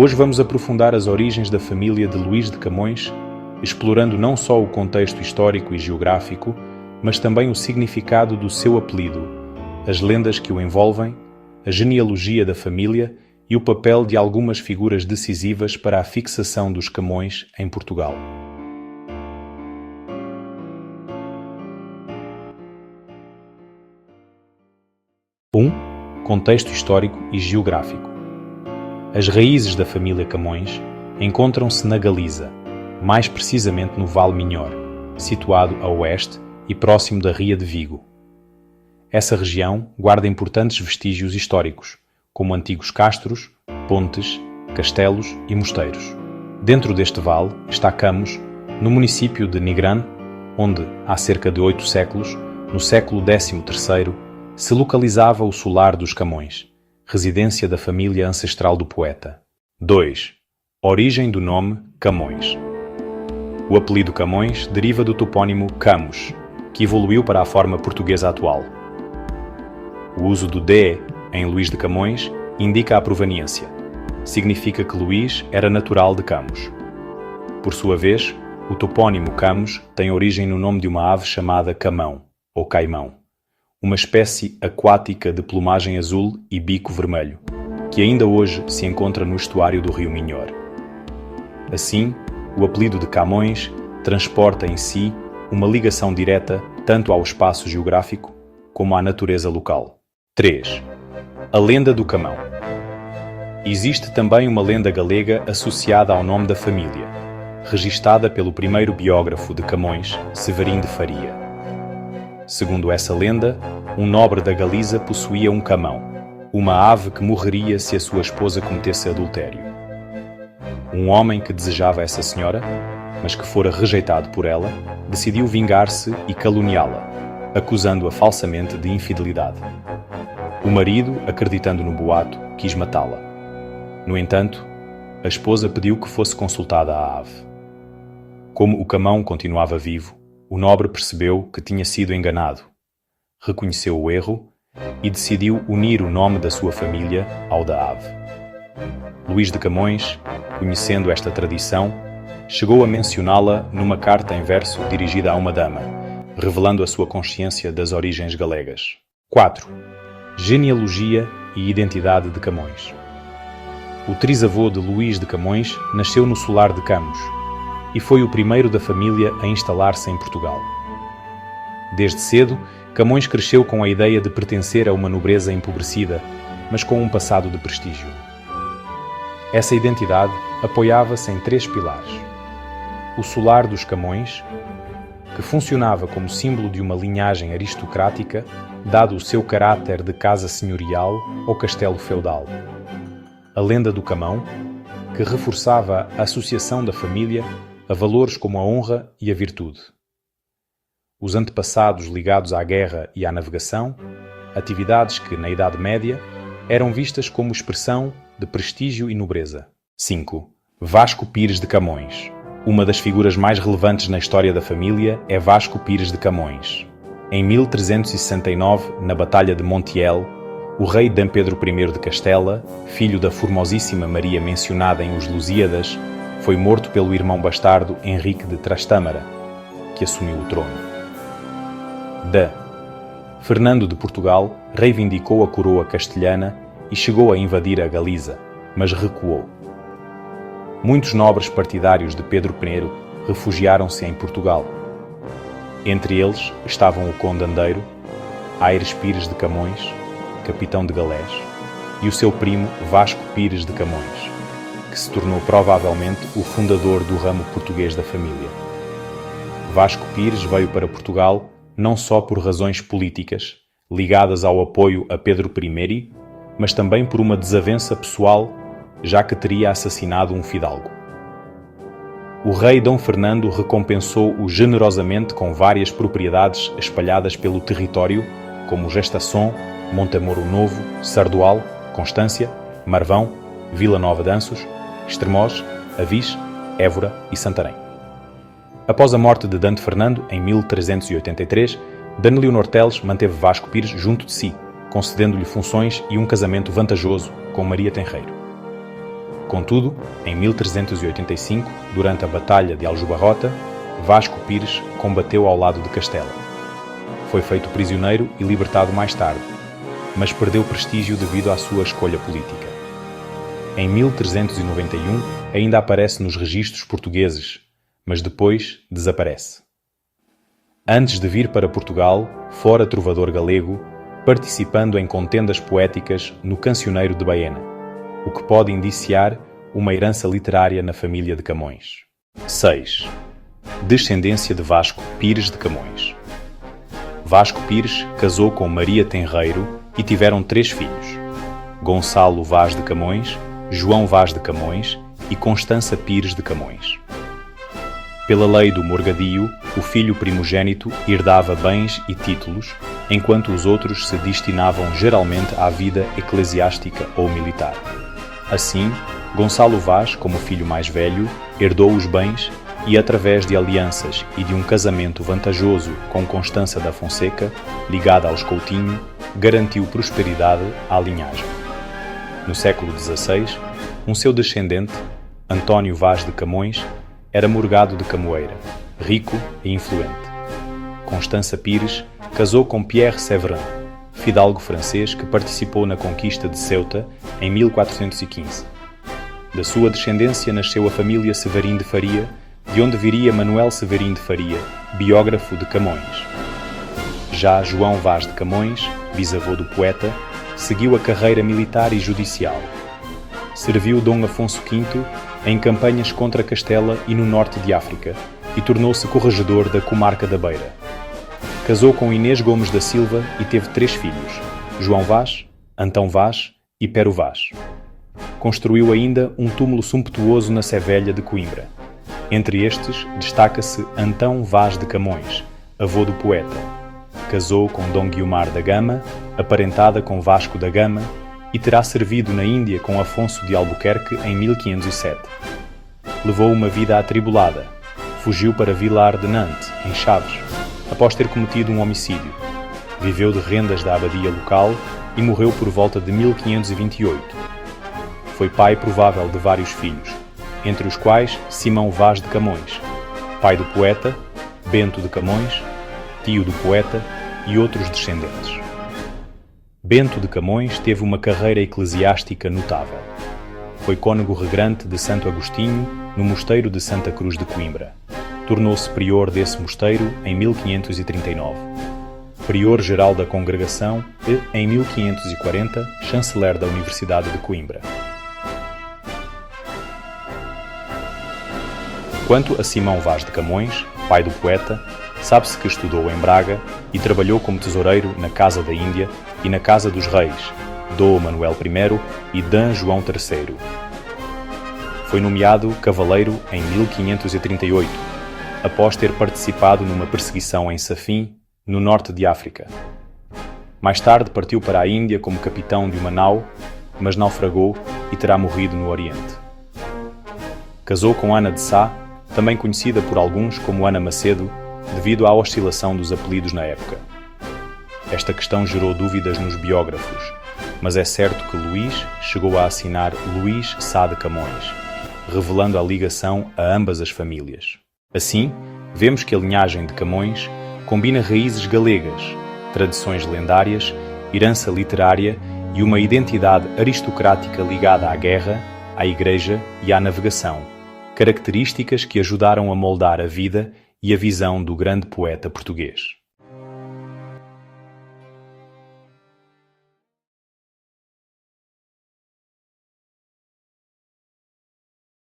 Hoje vamos aprofundar as origens da família de Luís de Camões, explorando não só o contexto histórico e geográfico, mas também o significado do seu apelido, as lendas que o envolvem, a genealogia da família e o papel de algumas figuras decisivas para a fixação dos Camões em Portugal. Contexto histórico e geográfico. As raízes da família Camões encontram-se na Galiza, mais precisamente no Vale Minhor, situado a oeste e próximo da Ria de Vigo. Essa região guarda importantes vestígios históricos, como antigos castros, pontes, castelos e mosteiros. Dentro deste vale está Camus, no município de Nigrán, onde, há cerca de 8 séculos, no século XIII, se localizava o solar dos Camões, residência da família ancestral do poeta. 2. Origem do nome Camões. O apelido Camões deriva do topónimo Camus, que evoluiu para a forma portuguesa atual. O uso do D em Luís de Camões indica a proveniência. Significa que Luís era natural de Camus. Por sua vez, o topónimo Camus tem origem no nome de uma ave chamada camão, ou caimão, uma espécie aquática de plumagem azul e bico vermelho, que ainda hoje se encontra no estuário do rio Minhor. Assim, o apelido de Camões transporta em si uma ligação direta tanto ao espaço geográfico como à natureza local. 3. A lenda do Camão. Existe também uma lenda galega associada ao nome da família, registada pelo primeiro biógrafo de Camões, Severim de Faria. Segundo essa lenda, um nobre da Galiza possuía um camão, uma ave que morreria se a sua esposa cometesse adultério. Um homem que desejava essa senhora, mas que fora rejeitado por ela, decidiu vingar-se e caluniá-la, acusando-a falsamente de infidelidade. O marido, acreditando no boato, quis matá-la. No entanto, a esposa pediu que fosse consultada a ave. Como o camão continuava vivo, o nobre percebeu que tinha sido enganado, reconheceu o erro e decidiu unir o nome da sua família ao da ave. Luís de Camões, conhecendo esta tradição, chegou a mencioná-la numa carta em verso dirigida a uma dama, revelando a sua consciência das origens galegas. 4. Genealogia e identidade de Camões. O trisavô de Luís de Camões nasceu no solar de Camus e foi o primeiro da família a instalar-se em Portugal. Desde cedo, Camões cresceu com a ideia de pertencer a uma nobreza empobrecida, mas com um passado de prestígio. Essa identidade apoiava-se em 3 pilares. O solar dos Camões, que funcionava como símbolo de uma linhagem aristocrática, dado o seu caráter de casa senhorial ou castelo feudal. A lenda do Camão, que reforçava a associação da família a valores como a honra e a virtude. Os antepassados ligados à guerra e à navegação, atividades que, na Idade Média, eram vistas como expressão de prestígio e nobreza. 5. Vasco Pires de Camões. Uma das figuras mais relevantes na história da família é Vasco Pires de Camões. Em 1369, na Batalha de Montiel, o rei D. Pedro I de Castela, filho da formosíssima Maria mencionada em Os Lusíadas, foi morto pelo irmão bastardo Henrique de Trastâmara, que assumiu o trono. Fernando de Portugal reivindicou a coroa castelhana e chegou a invadir a Galiza, mas recuou. Muitos nobres partidários de Pedro I refugiaram-se em Portugal. Entre eles estavam o conde Andeiro, Aires Pires de Camões, capitão de galés, e o seu primo Vasco Pires de Camões, que se tornou provavelmente o fundador do ramo português da família. Vasco Pires veio para Portugal não só por razões políticas, ligadas ao apoio a Pedro I, mas também por uma desavença pessoal, já que teria assassinado um fidalgo. O rei Dom Fernando recompensou-o generosamente com várias propriedades espalhadas pelo território, como Gestação, Montemoro Novo, Sardual, Constância, Marvão, Vila Nova de Anços, Estremoz, Avis, Évora e Santarém. Após a morte de Dante Fernando, em 1383, Dona Leonor Teles manteve Vasco Pires junto de si, concedendo-lhe funções e um casamento vantajoso com Maria Tenreiro. Contudo, em 1385, durante a Batalha de Aljubarrota, Vasco Pires combateu ao lado de Castela. Foi feito prisioneiro e libertado mais tarde, mas perdeu prestígio devido à sua escolha política. Em 1391, ainda aparece nos registros portugueses, mas depois desaparece. Antes de vir para Portugal, fora trovador galego, participando em contendas poéticas no Cancioneiro de Baena, o que pode indiciar uma herança literária na família de Camões. 6. Descendência de Vasco Pires de Camões. Vasco Pires casou com Maria Tenreiro e tiveram 3 filhos: Gonçalo Vaz de Camões, João Vaz de Camões e Constança Pires de Camões. Pela lei do morgadio, o filho primogênito herdava bens e títulos, enquanto os outros se destinavam geralmente à vida eclesiástica ou militar. Assim, Gonçalo Vaz, como filho mais velho, herdou os bens e, através de alianças e de um casamento vantajoso com Constança da Fonseca, ligada aos Coutinho, garantiu prosperidade à linhagem. No século XVI, um seu descendente, António Vaz de Camões, era morgado de Camoeira, rico e influente. Constança Pires casou com Pierre Séverin, fidalgo francês que participou na conquista de Ceuta em 1415. Da sua descendência nasceu a família Severin de Faria, de onde viria Manuel Severin de Faria, biógrafo de Camões. Já João Vaz de Camões, bisavô do poeta, seguiu a carreira militar e judicial. Serviu Dom Afonso V em campanhas contra Castela e no norte de África e tornou-se corregedor da comarca da Beira. Casou com Inês Gomes da Silva e teve 3 filhos: João Vaz, Antão Vaz e Pero Vaz. Construiu ainda um túmulo sumptuoso na Sé Velha de Coimbra. Entre estes, destaca-se Antão Vaz de Camões, avô do poeta. Casou com Dom Guiomar da Gama, aparentada com Vasco da Gama, e terá servido na Índia com Afonso de Albuquerque em 1507. Levou uma vida atribulada. Fugiu para Vilar de Nantes, em Chaves, após ter cometido um homicídio. Viveu de rendas da abadia local e morreu por volta de 1528. Foi pai provável de vários filhos, entre os quais Simão Vaz de Camões, pai do poeta, Bento de Camões, tio do poeta e outros descendentes. Bento de Camões teve uma carreira eclesiástica notável. Foi cônego regrante de Santo Agostinho no mosteiro de Santa Cruz de Coimbra. Tornou-se prior desse mosteiro em 1539. Prior geral da congregação e, em 1540, chanceler da Universidade de Coimbra. Quanto a Simão Vaz de Camões, pai do poeta, sabe-se que estudou em Braga e trabalhou como tesoureiro na Casa da Índia e na Casa dos Reis, Dom Manuel I e D. João III. Foi nomeado cavaleiro em 1538, após ter participado numa perseguição em Safim, no norte de África. Mais tarde partiu para a Índia como capitão de uma nau, mas naufragou e terá morrido no Oriente. Casou com Ana de Sá, também conhecida por alguns como Ana Macedo, devido à oscilação dos apelidos na época. Esta questão gerou dúvidas nos biógrafos, mas é certo que Luís chegou a assinar Luís Sá de Camões, revelando a ligação a ambas as famílias. Assim, vemos que a linhagem de Camões combina raízes galegas, tradições lendárias, herança literária e uma identidade aristocrática ligada à guerra, à igreja e à navegação, características que ajudaram a moldar a vida e a visão do grande poeta português.